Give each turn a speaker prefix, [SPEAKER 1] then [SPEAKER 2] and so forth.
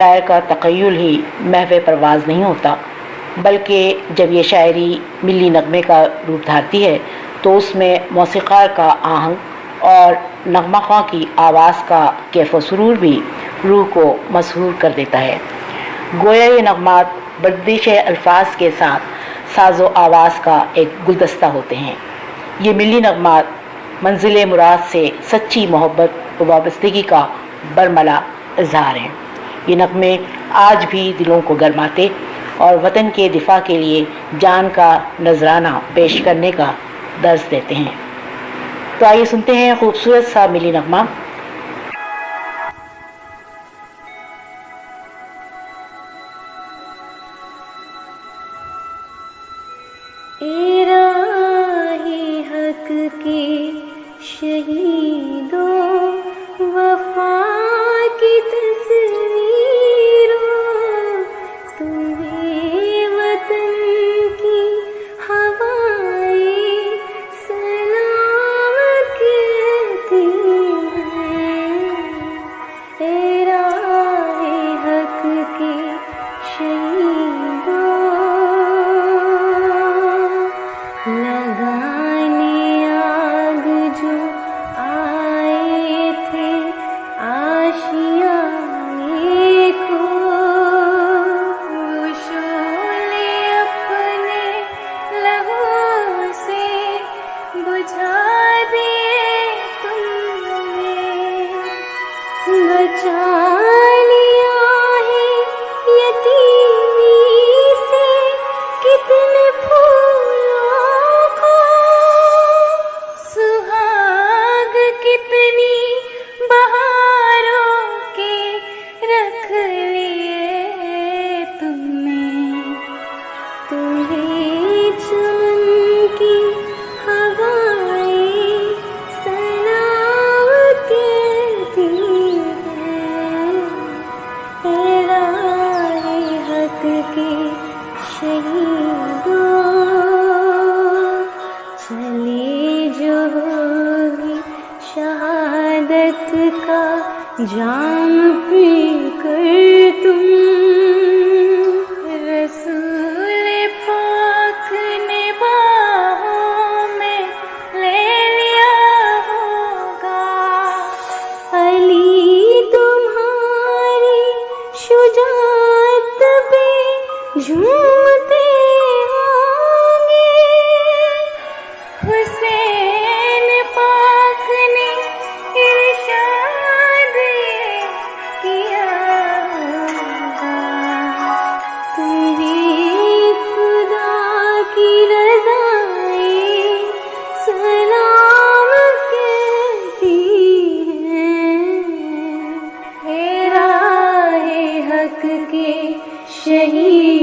[SPEAKER 1] شاعر کا تخیل ہی محو پرواز نہیں ہوتا، بلکہ جب یہ شاعری ملی نغمے کا روپ دھارتی ہے تو اس میں موسیقار کا آہنگ اور نغمہ خواں کی آواز کا کیف و سرور بھی روح کو مسحور کر دیتا ہے۔ گویا یہ نغمات بردش الفاظ کے ساتھ ساز و آواز کا ایک گلدستہ ہوتے ہیں۔ یہ ملی نغمات منزل مراد سے سچی محبت و وابستگی کا برملا اظہار ہیں۔ یہ نغمے آج بھی دلوں کو گرماتے اور وطن کے دفاع کے لیے جان کا نذرانہ پیش کرنے کا درس دیتے ہیں۔ تو آئیے سنتے ہیں خوبصورت سا ملی نغمہ۔
[SPEAKER 2] الہی حق کے شہیدوں وفا کی تصویروں، تمہیں وطن کی ہوائیں سلام کہتی ہیں۔ الہی حق کے شہیدوں، لگانے آگ جو آئے تھے آشیانے کو، وہ شعلے اپنے لہو سے بجھا دیے تم نے، بچا لیا ہے یتیمی سے کتنے پھولوں کو، سہاگ کتنی بہاروں کے رکھ لیے تم نے، تمہیں چمن کی ہوائیں سلام کہتی ہیں۔ الہی حق کے شہیدوں، چلے جو ہوگی شہادت کا جام پی کر تم، رسول پاک نے باہوں میں لے لیا ہوگا، علی تمہاری شجاعت پہ جھومتے ہوں گے، حسین پاک نے ارشاد یہ کیا ہوگا، تمہیں خدا کی رضائیں سلام کہتی ہیں۔ الہی حق کے شہید